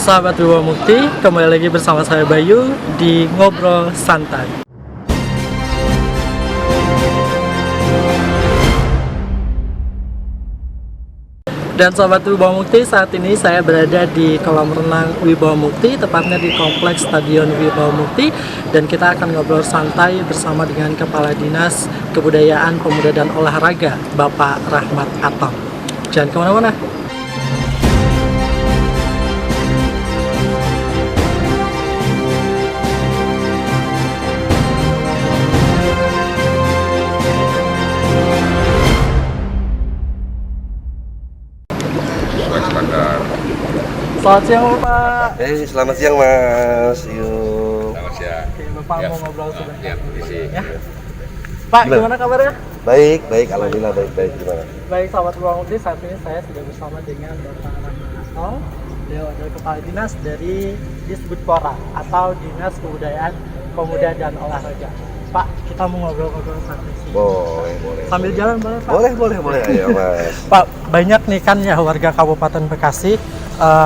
Sahabat Wibawa Mukti, kembali lagi bersama saya Bayu di Ngobrol Santai. Dan sahabat Wibawa Mukti, saat ini saya berada di kolam renang Wibawa Mukti, tepatnya di kompleks Stadion Wibawa Mukti, dan kita akan ngobrol santai bersama dengan Kepala Dinas Kebudayaan, Pemuda dan Olahraga, Bapak Rahmat Atom. Jangan kemana-mana. Selamat siang Bapak. Selamat siang Mas. Yuk. Selamat siang. Oke, Bapak Ya. mau ngobrol sebentar. Ya, permisi. Ya. Pak, gimana kabarnya? Baik, alhamdulillah baik. Gimana? Baik, sahabat Wibawa Mukti, saat ini saya sudah bersama dengan Bapak Rahmat Atom. Beliau adalah Kepala Dinas dari Disbudpora atau Dinas Kebudayaan, Pemuda dan Olahraga. Pak, kita mau ngobrol-ngobrol santai sih. Boleh. Sambil jalan boleh Pak? Boleh. Ayo Mas. Pak, banyak nih kan ya warga Kabupaten Bekasi,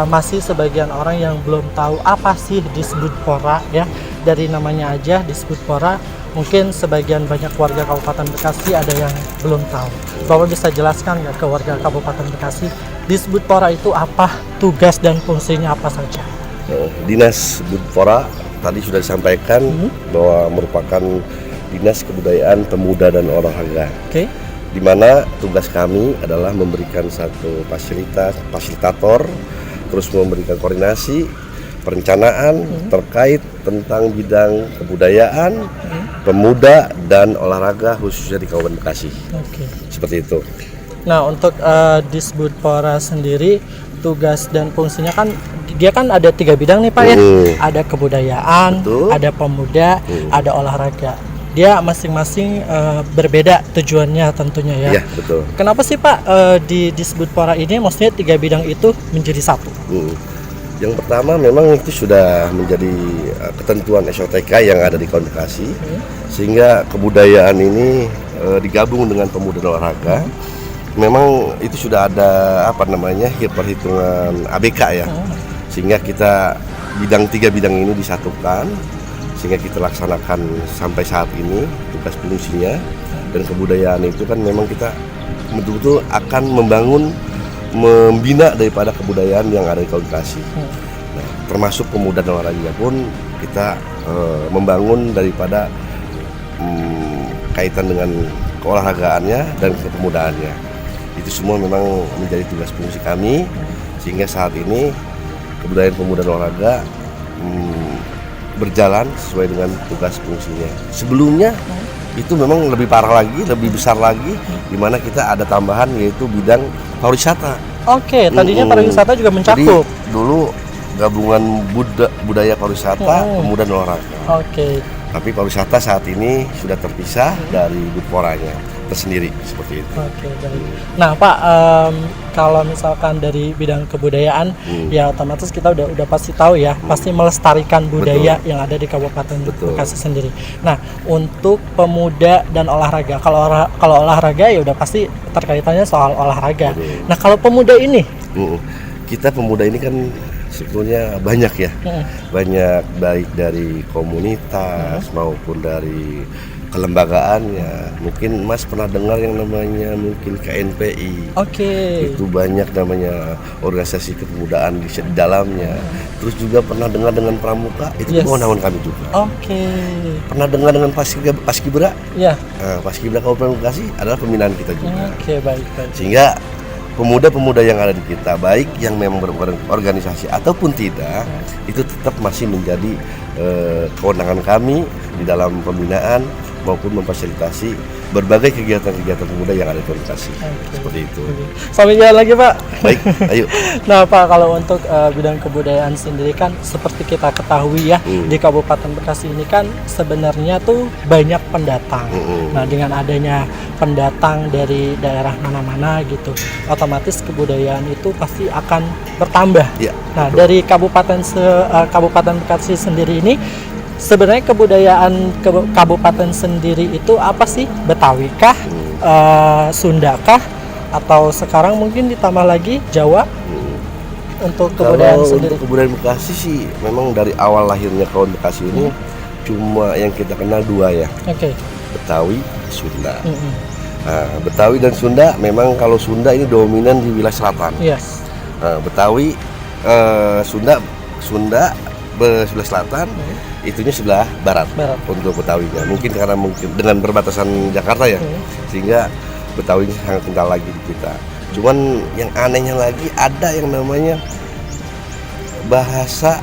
masih sebagian orang yang belum tahu apa sih Disbudpora ya. Dari namanya aja Disbudpora, mungkin sebagian banyak warga Kabupaten Bekasi ada yang belum tahu. Bapak bisa jelaskan nggak ke warga Kabupaten Bekasi, Disbudpora itu apa, tugas dan fungsinya apa saja? Dinas Budpora tadi sudah disampaikan bahwa merupakan Dinas Kebudayaan, Pemuda dan Olahraga. Oke. Di mana tugas kami adalah memberikan satu fasilitator, terus memberikan koordinasi, perencanaan terkait tentang bidang kebudayaan, pemuda dan olahraga khususnya di Kabupaten Bekasi. Oke. Seperti itu. Nah, untuk Disbudpora sendiri, tugas dan fungsinya kan dia kan ada 3 bidang nih Pak ya. Ada kebudayaan, Betul. ada pemuda, ada olahraga. Dia masing-masing berbeda tujuannya tentunya ya. Iya, betul. Kenapa sih Pak di Disbudpora ini maksudnya 3 bidang itu menjadi satu? Yang pertama memang itu sudah menjadi ketentuan SOTK yang ada di Kabupaten Bekasi, sehingga kebudayaan ini digabung dengan pemuda dan olahraga. Memang itu sudah ada perhitungan ABK ya, sehingga kita 3 bidang ini disatukan, sehingga kita laksanakan sampai saat ini tugas fungsinya. Dan kebudayaan itu kan memang kita betul-betul akan membina daripada kebudayaan yang ada di Kabupaten Bekasi. Nah, termasuk pemuda dan olahraga pun kita membangun daripada kaitan dengan keolahragaannya dan kepemudaannya. Itu semua memang menjadi tugas fungsi kami, sehingga saat ini kebudayaan, pemuda dan olahraga berjalan sesuai dengan tugas fungsinya. Sebelumnya itu memang lebih parah lagi, lebih besar lagi, di mana kita ada tambahan yaitu bidang pariwisata. Oke, tadinya pariwisata juga mencakup. Jadi dulu gabungan budaya pariwisata, pemuda dan olahraga. Oke. Tapi pariwisata saat ini sudah terpisah dari Budporanya tersendiri, seperti itu. Oke, baik. Nah Pak, kalau misalkan dari bidang kebudayaan, ya otomatis kita udah pasti tahu ya, pasti melestarikan budaya yang ada di Kabupaten Bekasi sendiri. Nah, untuk pemuda dan olahraga, kalau olahraga ya udah pasti terkaitannya soal olahraga. Nah, kalau pemuda ini, kita pemuda ini kan sebetulnya banyak ya, banyak baik dari komunitas maupun dari kelembagaannya. Mungkin Mas pernah dengar yang namanya mungkin KNPI. Oke. Itu banyak namanya organisasi kepemudaan di dalamnya. Terus juga pernah dengar dengan Pramuka, itu kewenangan kami juga. Oke. Pernah dengar dengan Paskibra? Ya. Nah, Paskibra Kabupaten Bekasi adalah pembinaan kita juga. Oke, baik. Sehingga pemuda-pemuda yang ada di kita, baik yang memang berorganisasi ataupun tidak, itu tetap masih menjadi kewenangan kami di dalam pembinaan maupun memfasilitasi berbagai kegiatan-kegiatan pemuda yang ada di Bekasi. Seperti itu. Sampai jalan lagi Pak. Baik, ayo. Nah Pak, kalau untuk bidang kebudayaan sendiri kan seperti kita ketahui ya, di Kabupaten Bekasi ini kan sebenarnya tuh banyak pendatang. Nah, dengan adanya pendatang dari daerah mana-mana gitu, otomatis kebudayaan itu pasti akan bertambah. Ya, nah, betul. dari Kabupaten Bekasi sendiri ini sebenarnya kebudayaan kabupaten sendiri itu apa sih? Betawi kah? Sunda kah? Atau sekarang mungkin ditambah lagi Jawa? untuk kebudayaan Kalau sendiri? untuk kebudayaan Bekasi sih memang dari awal lahirnya kawan Bekasi ini cuma yang kita kenal dua ya, Oke. Betawi, Sunda. Mm-mm. Nah, Betawi dan Sunda memang kalau Sunda ini dominan di wilayah selatan. Yes. Nah, Betawi, Sunda sebelah selatan, itunya sebelah barat, Barat. untuk Betawinya. Mungkin karena dengan perbatasan Jakarta ya, sehingga Betawi ini sangat kental lagi di kita. Cuman yang anehnya lagi ada yang namanya bahasa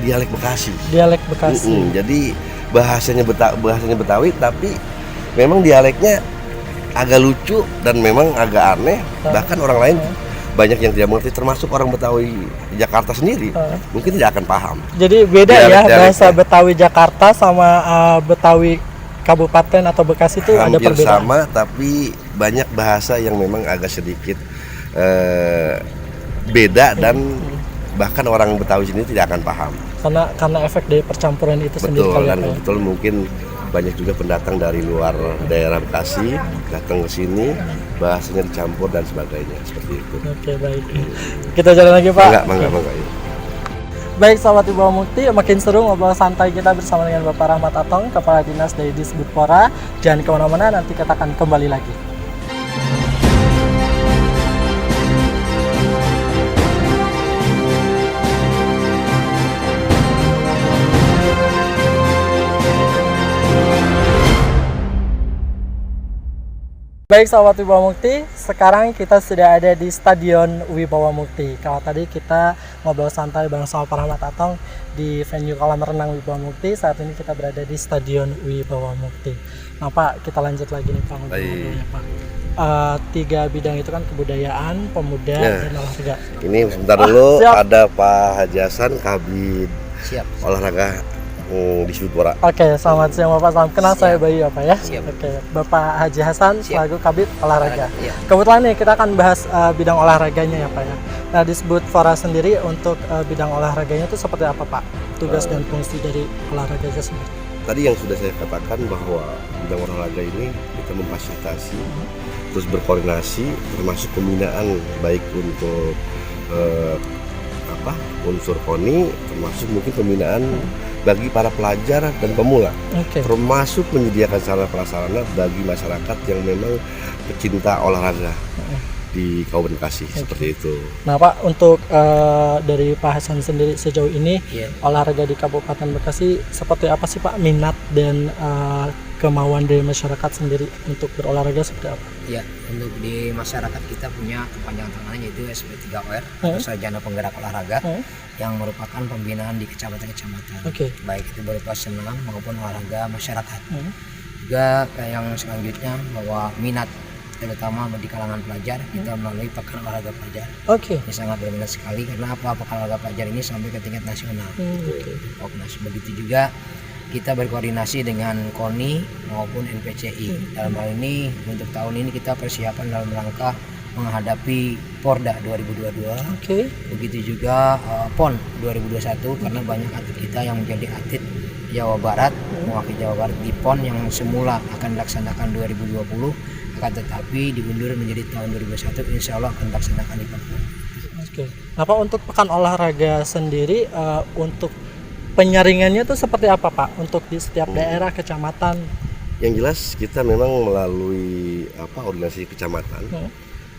dialek Bekasi. Dialek Bekasi. Jadi bahasanya Betawi, tapi memang dialeknya agak lucu dan memang agak aneh. Bahkan orang lain banyak yang tidak mengerti, termasuk orang Betawi Jakarta sendiri mungkin tidak akan paham. Jadi beda ya bahasa Dialeknya. Betawi Jakarta sama Betawi Kabupaten atau Bekasi itu ada Hampir perbedaan. sama, tapi banyak bahasa yang memang agak sedikit beda dan bahkan orang Betawi sendiri tidak akan paham. Karena efek dari percampuran itu sendiri Betul, kali ya, dan Pak, ya? kebetulan mungkin banyak juga pendatang dari luar daerah Bekasi datang ke sini, bahasanya dicampur dan sebagainya, seperti itu. Oke, baik. Kita jalan lagi, Pak. Mangga. Baik, sahabat Ibu Mukti, makin seru ngobrol santai kita bersama dengan Bapak Rahmat Atong, Kepala Dinas dari Disbudpora. Jangan kemana-mana, nanti kita akan kembali lagi. Baik sahabat Wibawa Mukti, sekarang kita sudah ada di Stadion Wibawa Mukti. Kalau tadi kita ngobrol santai bareng sama Pak Rahmat Atong di venue kolam renang Wibawa Mukti, saat ini kita berada di Stadion Wibawa Mukti. Nah Pak, kita lanjut lagi nih Pak ngobrol-ngobrolnya Pak. 3 bidang itu kan kebudayaan, pemuda, dan olahraga. Ini sebentar dulu, siap. ada Pak Haji Hasan, Kabid Olahraga di Disbudpora. Oke, selamat siang Bapak, salam kenal, saya Bayu ya Pak ya. Siap. Oke, Bapak Haji Hasan selaku Kabid Olahraga. Iya. Kebetulan nih kita akan bahas bidang olahraganya ya Pak ya. Nah, Disbudpora sendiri untuk bidang olahraganya itu seperti apa Pak? Tugas dan fungsi dari olahraga sendiri. Tadi yang sudah saya katakan bahwa bidang olahraga ini kita memfasilitasi, terus berkoordinasi, termasuk pembinaan baik untuk unsur KONI, termasuk mungkin pembinaan bagi para pelajar dan pemula, Oke. termasuk menyediakan sarana prasarana bagi masyarakat yang memang pecinta olahraga di Kabupaten Bekasi, seperti itu. Nah Pak, untuk dari Pak Hasan sendiri sejauh ini Iya. olahraga di Kabupaten Bekasi seperti apa sih Pak minat dan kemauan dari masyarakat sendiri untuk berolahraga seperti apa? Ya, untuk di masyarakat kita punya kepanjangan tangannya yaitu SP3OR atau Sarjana Penggerak Olahraga yang merupakan pembinaan di kecamatan-kecamatan. Oke. Baik itu berupa senam maupun olahraga masyarakat. Juga yang selanjutnya bahwa minat terutama di kalangan pelajar kita melalui Pekan Olahraga Pelajar. Oke. Ini sangat berminat sekali karena Pekan Olahraga Pelajar ini sampai ke tingkat nasional. Oke. Popnas. Begitu juga kita berkoordinasi dengan KONI maupun NPCI. Dalam hal ini untuk tahun ini kita persiapan dalam rangka menghadapi Porda 2022. Oke. Begitu juga PON 2021 karena banyak atlet kita yang menjadi atlet Jawa Barat, mewakili Jawa Barat di PON yang semula akan dilaksanakan 2020 akan tetapi diundur menjadi tahun 2021, insya Allah akan dilaksanakan di Papua. Oke. Nah Pak, untuk pekan olahraga sendiri untuk penyaringannya itu seperti apa Pak? Untuk di setiap daerah, kecamatan? Yang jelas kita memang melalui organisasi kecamatan.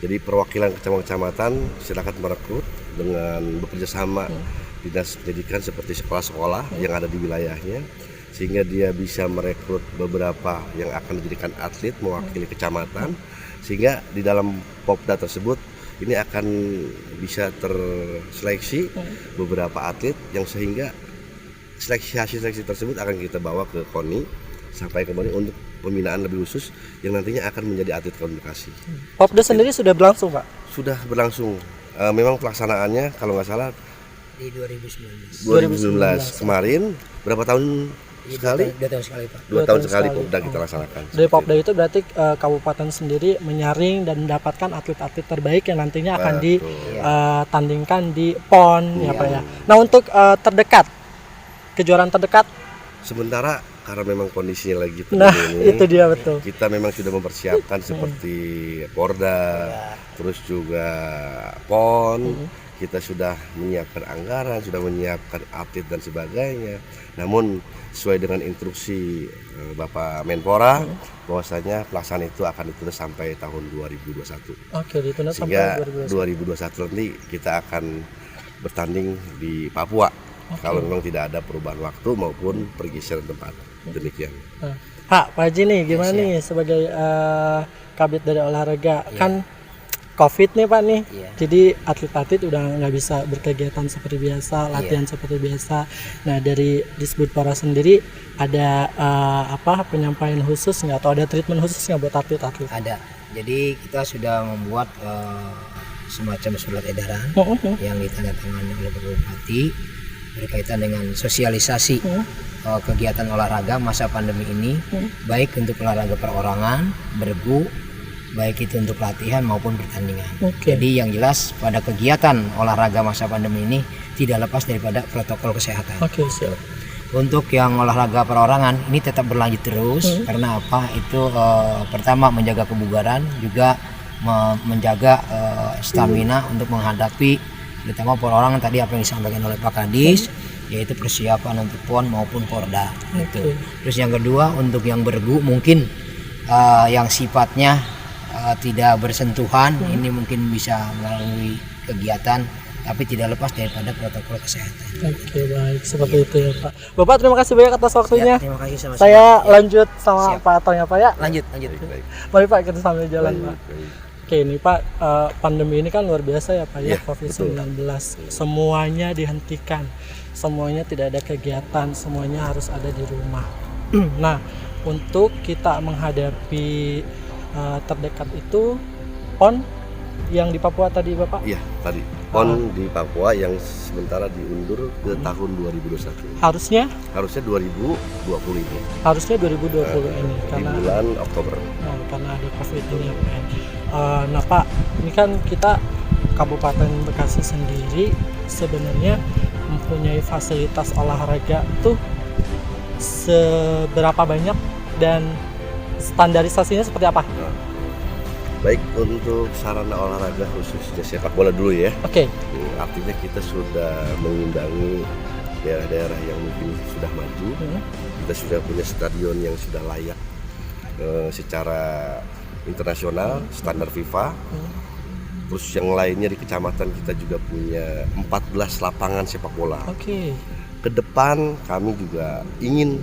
Jadi perwakilan kecamatan silakan merekrut dengan bekerja sama dinas pendidikan seperti sekolah-sekolah yang ada di wilayahnya, sehingga dia bisa merekrut beberapa yang akan dijadikan atlet mewakili kecamatan, sehingga di dalam Popda tersebut ini akan bisa terseleksi beberapa atlet yang sehingga hasil seleksi tersebut akan kita bawa ke KONI sampai ke KONI untuk pembinaan lebih khusus yang nantinya akan menjadi atlet Bekasi. Popda sendiri sudah berlangsung Pak? Sudah berlangsung. Memang pelaksanaannya kalau nggak salah Di 2019. 2019 kemarin, berapa tahun sekali? 2 tahun sekali Pak. 2 tahun sekali Popda kita laksanakan. Dari Popda itu berarti kabupaten sendiri menyaring dan mendapatkan atlet-atlet terbaik yang nantinya akan ditandingkan di PON ya Pak ya. Nah untuk terdekat, kejuaraan terdekat, Sementara karena memang kondisinya lagi nah pandemi ini, itu dia betul. kita memang sudah mempersiapkan seperti Porda, terus juga PON. kita sudah menyiapkan anggaran, sudah menyiapkan atlet dan sebagainya. Namun sesuai dengan instruksi Bapak Menpora, bahwasanya pelaksanaan itu akan ditunda sampai tahun 2021. Oke, ditunda Sehingga sampai 2021. 2021 nanti kita akan bertanding di Papua. Oke. Kalau memang tidak ada perubahan waktu maupun pergeseran tempat. Demikian. Nah, Pak Haji nih gimana Yes, nih sebagai kabit dari olahraga kan COVID nih Pak nih, Iya. jadi atlet-atlet udah nggak bisa berkegiatan seperti biasa, latihan seperti biasa. Nah dari Disbudpora sendiri ada penyampaian khusus nggak atau ada treatment khusus nggak buat atlet-atlet? Ada. Jadi kita sudah membuat semacam surat edaran yang ditandatangani oleh Bapak Bupati berkaitan dengan sosialisasi kegiatan olahraga masa pandemi ini, baik untuk olahraga perorangan, bergu, baik itu untuk latihan maupun pertandingan. Oke. Jadi yang jelas pada kegiatan olahraga masa pandemi ini tidak lepas daripada protokol kesehatan. Oke, siap. Untuk yang olahraga perorangan ini tetap berlanjut terus karena apa? Itu pertama menjaga kebugaran, juga menjaga stamina untuk menghadapi terutama perorangan tadi apa yang disampaikan oleh Pak Kadis, yaitu persiapan untuk PON maupun Porda. Gitu. Terus yang kedua untuk yang bergu mungkin yang sifatnya tidak bersentuhan, ini mungkin bisa melalui kegiatan tapi tidak lepas daripada protokol kesehatan. Oke, baik seperti itu ya Pak. Bapak terima kasih banyak atas waktunya. Ya, terima kasih sama-sama. Saya lanjut sama Siap. Pak Ato ya Pak ya. Lanjut. Baik. Mari Pak kita sambil jalan Pak. Baik. Oke ini Pak, pandemi ini kan luar biasa ya Pak ya, Iya, COVID-19. Semuanya dihentikan, semuanya tidak ada kegiatan, semuanya harus ada di rumah. Nah, untuk kita menghadapi terdekat itu PON yang di Papua tadi Bapak, Iya, tadi PON di Papua yang sementara diundur ke tahun 2021. harusnya 2020 ini harusnya 2020 ini di karena bulan Oktober. karena ada COVID ini ya Pak ya. Nah Pak, ini kan kita Kabupaten Bekasi sendiri sebenarnya mempunyai fasilitas olahraga tuh seberapa banyak dan standarisasinya seperti apa? Baik, untuk sarana olahraga khususnya sepak bola dulu ya. Oke, Artinya kita sudah mengimbangi daerah-daerah yang mungkin sudah maju. Kita sudah punya stadion yang sudah layak secara internasional, standar FIFA. Terus yang lainnya di kecamatan kita juga punya 14 lapangan sepak bola. oke. Ke depan kami juga ingin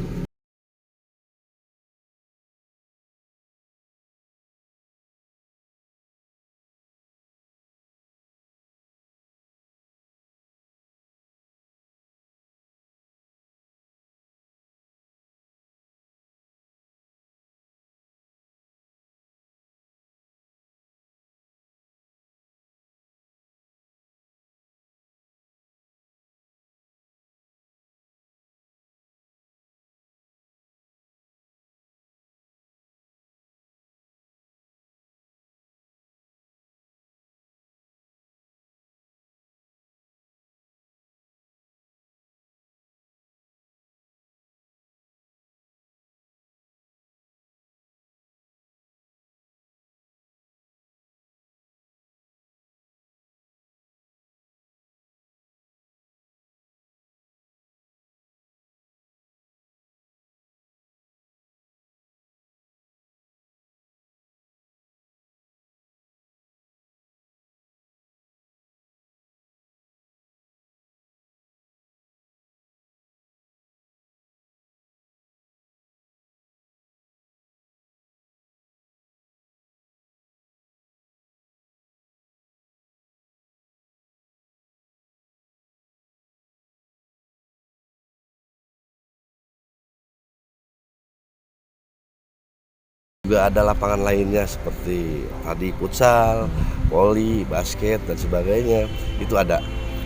juga ada lapangan lainnya seperti tadi futsal, voli, basket dan sebagainya. Itu ada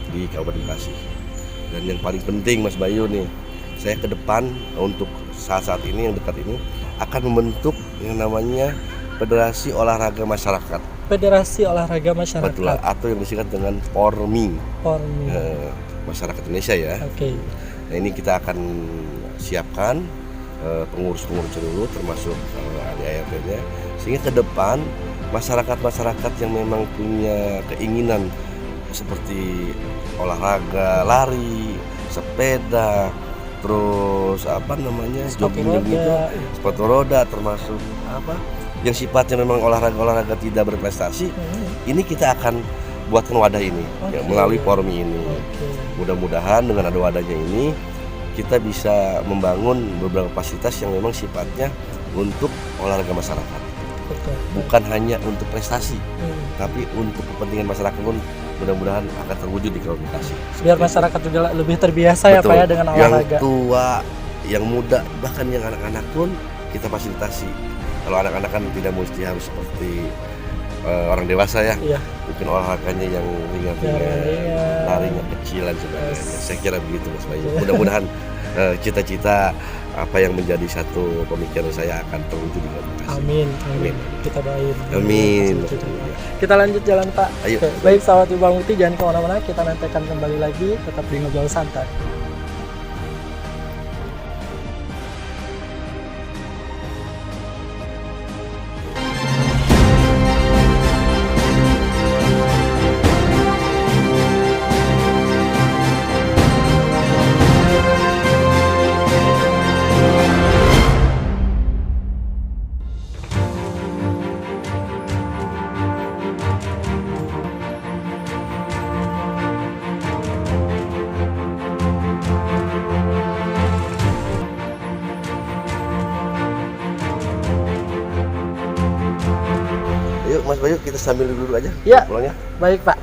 di Kabupaten Bekasi. Dan yang paling penting Mas Bayu nih, saya ke depan untuk saat-saat ini yang dekat ini akan membentuk yang namanya Federasi Olahraga Masyarakat. Federasi Olahraga Masyarakat. Betul, atau yang disingkat dengan PORMI. PORMI. Masyarakat Indonesia ya. Oke. Nah ini kita akan siapkan pengurus-pengurus dulu termasuk ADART-nya, sehingga ke depan masyarakat-masyarakat yang memang punya keinginan seperti olahraga lari, sepeda, terus Sepatu jogging itu, roda. sepatu roda, termasuk yang sifatnya memang olahraga tidak berprestasi. Ini kita akan buatkan wadah ini ya, Oke. melalui forum ini. Oke. Mudah-mudahan dengan ada wadahnya ini kita bisa membangun beberapa fasilitas yang memang sifatnya untuk olahraga masyarakat, Betul. bukan hanya untuk prestasi, Hmm. tapi untuk kepentingan masyarakat pun mudah-mudahan akan terwujud di Kabupaten Bekasi. Biar masyarakat juga lebih terbiasa ya Pak ya dengan olahraga. Yang tua, yang muda, bahkan yang anak-anak pun kita fasilitasi. Kalau anak-anak kan tidak mesti harus seperti orang dewasa ya. Iya. Mungkin olahraganya yang ringan-ringan, Ringan-ringan. larinya kecil dan sebagainya. Yes. Saya kira begitu Mas Bayu. Mudah-mudahan cita-cita apa yang menjadi satu pemikiran saya akan terwujud di Kabupaten Bekasi. Amin. Amin. Kita doain. Amin. Kita lanjut jalan Pak. Ayo. Oke, baik sahabat Bang Mukti, jangan kemana-mana, kita nanti akan kembali lagi tetap di Ngobrol Santai. Yuk Mas Bayu, kita sambil duduk aja. Ya. Pulangnya. Baik Pak.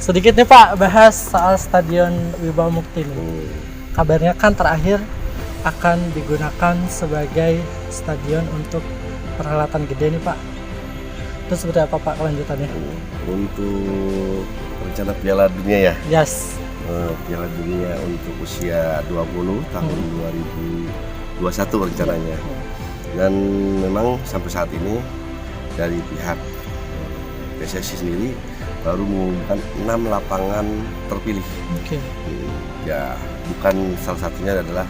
Sedikit nih Pak bahas soal Stadion Wibawa Mukti nih. Kabarnya kan terakhir akan digunakan sebagai stadion untuk perhelatan gede nih Pak. Itu seperti apa Pak kelanjutannya? Untuk rencana Piala Dunia ya. Yes. Piala Dunia untuk usia 20 tahun 2021 rencananya. Dan memang sampai saat ini dari pihak PSSI sendiri baru mengumumkan 6 lapangan terpilih. Oke. Ya, bukan salah satunya adalah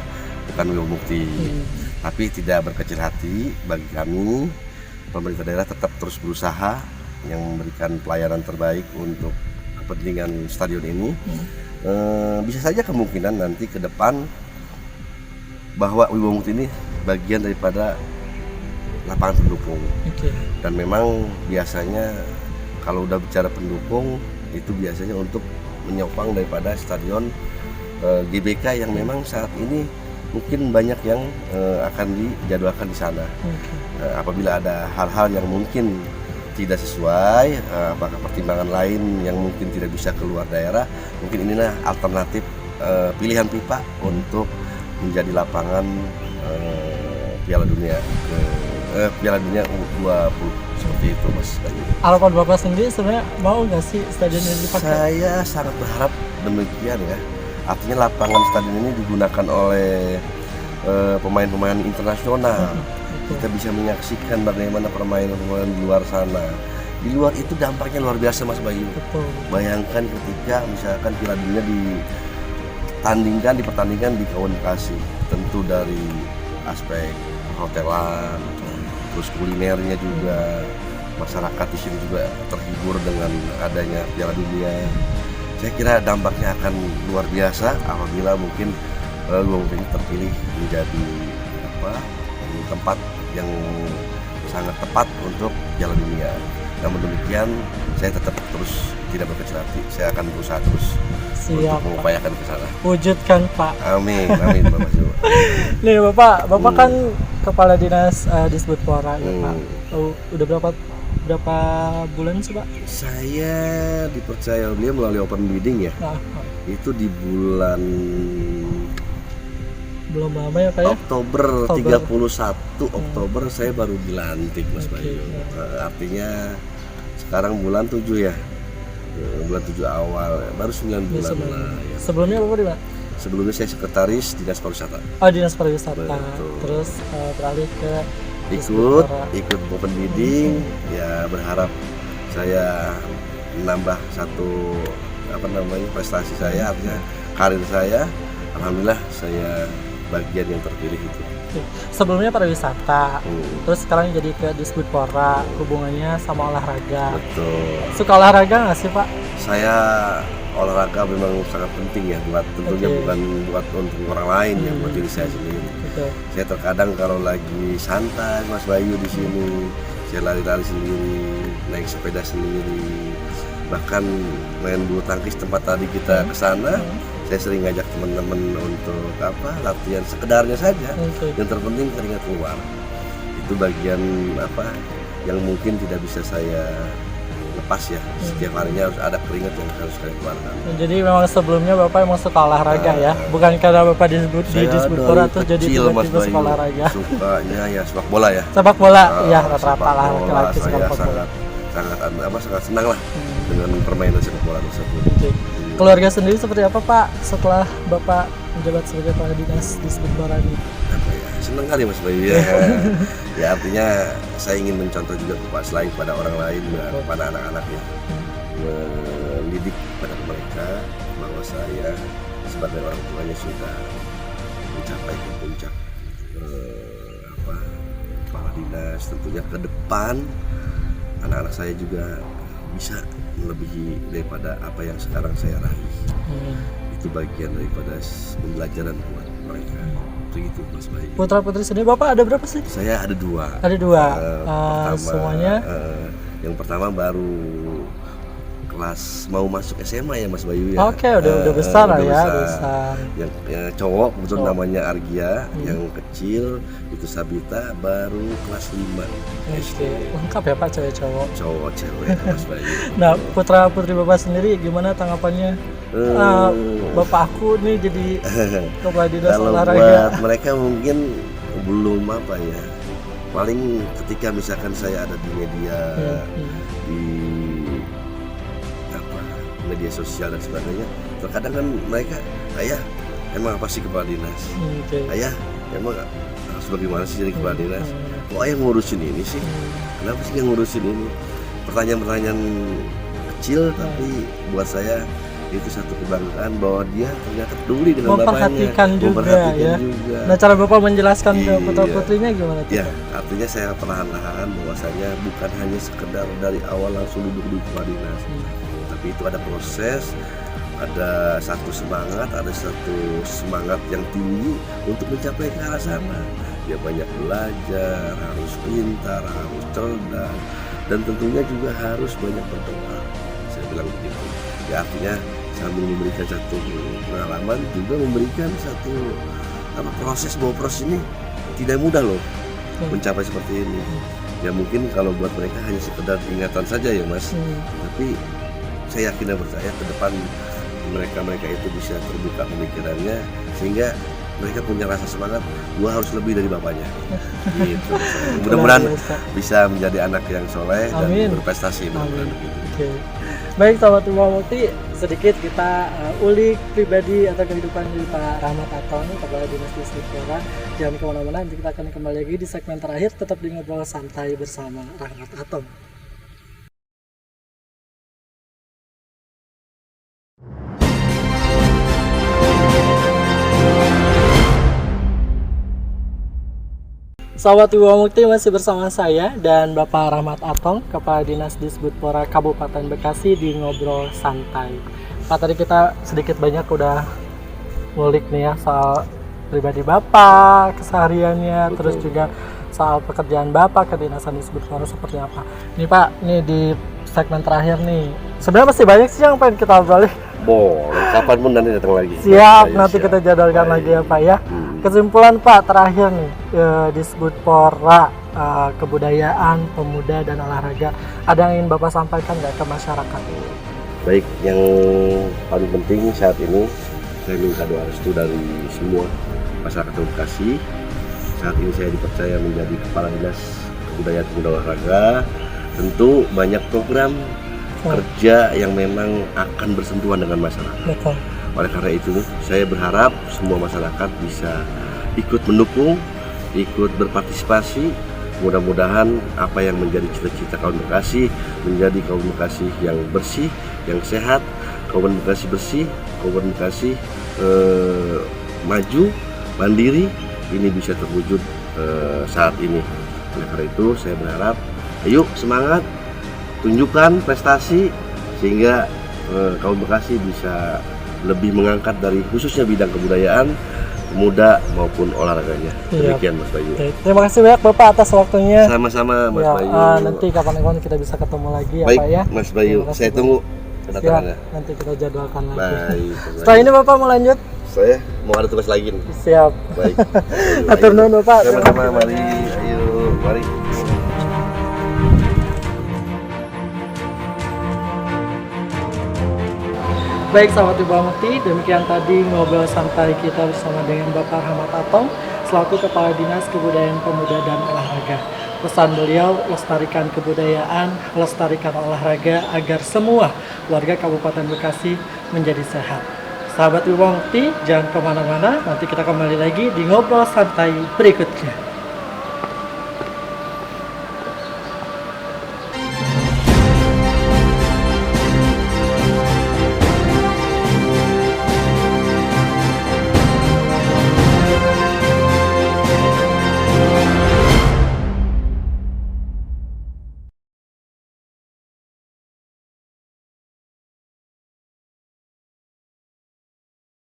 bukan Wibawa Mukti. Tapi tidak berkecil hati bagi kami, pemerintah daerah tetap terus berusaha yang memberikan pelayanan terbaik untuk kepentingan stadion ini. Bisa saja kemungkinan nanti ke depan bahwa Wibawa Mukti ini bagian daripada lapangan pendukung. Oke. Dan memang biasanya kalau udah bicara pendukung itu biasanya untuk menyokong daripada stadion GBK yang memang saat ini mungkin banyak yang akan dijadwalkan di sana. Apabila ada hal-hal yang mungkin tidak sesuai, apakah pertimbangan lain yang mungkin tidak bisa keluar daerah, mungkin inilah alternatif pilihan pipa untuk menjadi lapangan Piala Dunia Piala Dunia U20 seperti itu Mas Bayu. Harapan Bapak sendiri sebenarnya mau nggak sih stadion ini dipakai? Saya sangat berharap demikian ya. Artinya lapangan stadion ini digunakan oleh pemain-pemain internasional. Kita bisa menyaksikan bagaimana permainan-permainan di luar sana. Di luar itu dampaknya luar biasa Mas Bayu. Betul. Bayangkan ketika misalkan Piala Dunia dipertandingkan di Kabupaten Bekasi, tentu dari aspek hotelan, terus kulinernya juga, masyarakat di sini juga terhibur dengan adanya Piala Dunia. Saya kira dampaknya akan luar biasa apabila mungkin ini terpilih menjadi tempat yang sangat tepat untuk Piala Dunia. Namun demikian, saya tetap terus tidak berkecil hati. Saya akan berusaha terus Siap, untuk Pak. mengupayakan ke sana. Wujudkan Pak. Amin, amin Bapak Ju. Nih Bapak kan Kepala Dinas Disbudpora ya Pak. Udah berapa bulan sih Pak? Saya dipercaya beliau melalui open bidding ya. Itu di bulan belum lama ya Pak ya? Oktober 31 Oktober saya baru dilantik Mas Bayu. Artinya sekarang bulan 7 ya. Bulan 7 awal, baru 9 bulan lah ya. Sebelumnya Bapak di mana? Sebelumnya saya sekretaris Dinas Pariwisata. Oh, Dinas Pariwisata. Betul. Terus beralih ke ikut open bidding ya, berharap saya menambah satu prestasi saya, artinya karir saya. Alhamdulillah saya bagian yang terpilih itu. Sebelumnya pariwisata, terus sekarang jadi ke Disbudpora, hubungannya sama olahraga. Betul. Suka olahraga nggak sih Pak? Saya olahraga memang sangat penting ya, buat tentunya bukan buat untuk orang lain ya, buat diri saya sendiri. Betul. Saya terkadang kalau lagi santai Mas Bayu di sini, saya lari-lari sendiri, naik sepeda sendiri, bahkan main bulu tangkis tempat tadi kita ke sana. Saya sering ngajak teman-teman untuk latihan sekedarnya saja. Yang terpenting keringat keluar. Itu bagian yang mungkin tidak bisa saya lepas ya. Setiap harinya harus ada keringat yang harus saya keluarkan. Jadi memang sebelumnya Bapak emang suka olahraga ya, bukan karena Bapak di Disbudpora terus jadi tiba-tiba suka olahraga. Sukanya ya sepak bola ya. Sepak bola, ya rata-rata lah laki-laki suka Saya sepak bola. sangat senang lah dengan permainan sepak bola tersebut. Keluarga sendiri seperti apa Pak setelah Bapak menjabat sebagai kepala dinas Disbudpora ini? Senang kali Mas Bayu ya. Ya artinya saya ingin mencontoh juga selain kepada orang lain kepada anak-anak ya, mendidik kepada mereka bahwa saya sebagai orang tuanya sudah mencapai ke puncak kepala dinas. Tentunya ke depan anak-anak saya juga bisa melebihi daripada apa yang sekarang saya raih. Itu bagian daripada pembelajaran buat mereka. Itu Mas Bayu. Putra putri sendiri Bapak ada berapa sih? Saya ada 2. Ada 2. Pertama, Semuanya? Yang pertama baru kelas mau masuk SMA ya Mas Bayu ya. Oke, udah besar lah ya. besar. Besar. Yang cowok kebetulan namanya Argia, yang kecil itu Sabita baru kelas 5 SD. Lengkap ya Pak, cewek cowok. Cowok cewek Mas Bayu. Nah, putra putri Bapak sendiri gimana tanggapannya? Bapak aku nih jadi kepala dinas Kalau olahraga. buat mereka mungkin belum paling ketika misalkan saya ada di media di media sosial dan sebagainya, terkadang kan mereka, ayah emang apa sih kepala dinas? Ayah emang harus bagaimana sih jadi kepala dinas? Kok ayah ngurusin ini sih? Kenapa sih yang ngurusin ini? Pertanyaan-pertanyaan kecil tapi buat saya itu satu kebanggaan bahwa dia ternyata peduli dengan bapaknya, memperhatikan juga. Nah, cara Bapak menjelaskan ke putra putrinya gimana tuh? Ya, artinya saya perlahan-lahan bahwasanya bukan hanya sekedar dari awal langsung duduk di kepala dinas, tapi itu ada proses, ada satu semangat yang tinggi untuk mencapai ke arah sana. Dia banyak belajar, harus pintar, harus cerdas, dan tentunya juga harus banyak berdoa. Saya bilang begitu. Ya artinya sambil memberikan satu pengalaman juga memberikan satu proses bahwa proses ini tidak mudah loh mencapai seperti ini. Ya mungkin kalau buat mereka hanya sekedar ingatan saja ya Mas. Tapi saya yakin dan percaya ke depan mereka itu bisa terbuka pemikirannya sehingga mereka punya rasa semangat, gua harus lebih dari bapaknya. Gitu. Mudah-mudahan bisa menjadi anak yang soleh dan berprestasi. Oke. Baik, sahabat Tumbuh Mukti, sedikit kita ulik pribadi atau kehidupan dari Pak Rahmat Atong, kepala dinas Disbudpora. Jangan kemana-mana, nanti kita akan kembali lagi di segmen terakhir, tetap di Ngobrol Santai bersama Rahmat Atong. Sahabat Tumbuh Mukti, masih bersama saya dan Bapak Rahmat Atong, Kepala Dinas Disbudpora Kabupaten Bekasi di Ngobrol Santai. Pak, tadi kita sedikit banyak udah ngulik nih ya soal pribadi Bapak, kesehariannya, terus juga soal pekerjaan Bapak ke Dinasan Disbudpora seperti apa. Nih Pak, nih di segmen terakhir nih, sebenarnya masih banyak sih yang pengen kita obrolin. Boleh, kapan pun nanti datang lagi. Siap, nanti kita jadwalkan lagi ya Pak ya. Kesimpulan Pak terakhir nih, Disbudpora Kebudayaan, Pemuda dan Olahraga, ada yang ingin Bapak sampaikan nggak ke masyarakat? Baik, yang paling penting saat ini saya minta doa restu dari semua masyarakat Bekasi. Saat ini saya dipercaya menjadi Kepala Dinas Kebudayaan, Pemuda, Olahraga. Tentu banyak program kerja yang memang akan bersentuhan dengan masyarakat. Betul. Oleh karena itu, saya berharap semua masyarakat bisa ikut mendukung, ikut berpartisipasi. Mudah-mudahan apa yang menjadi cita-cita Kabupaten Bekasi menjadi Kabupaten Bekasi yang bersih, yang sehat, Kabupaten Bekasi bersih, Kabupaten Bekasi maju, mandiri ini bisa terwujud saat ini. Oleh karena itu saya berharap, ayo semangat, tunjukkan prestasi sehingga kaum Bekasi bisa lebih mengangkat dari khususnya bidang kebudayaan, pemuda maupun olahraganya. Iya. Demikian Mas Bayu. Oke, terima kasih banyak Bapak atas waktunya. Sama-sama Mas Ya, Bayu. nanti kapan-kapan kita bisa ketemu lagi ya Baik Pak ya. Mas Bayu, Terima kasih, saya Pak. tunggu Siap, kedatangannya. nanti kita jadwalkan lagi. Baik. Setelah ini Bapak mau lanjut? Saya mau ada tugas lagi nih. Siap. Baik. Atur nuhun, Bapak. Sama-sama, Terima mari. kasih Ayo, mari. Baik sahabat Ibu Mukti, demikian tadi ngobrol santai kita bersama dengan Bapak Rahmat Atong selaku Kepala Dinas Kebudayaan Pemuda dan Olahraga. Pesan beliau, lestarikan kebudayaan, lestarikan olahraga agar semua warga Kabupaten Bekasi menjadi sehat. Sahabat Ibu Mukti, jangan kemana-mana, nanti kita kembali lagi di ngobrol santai berikutnya.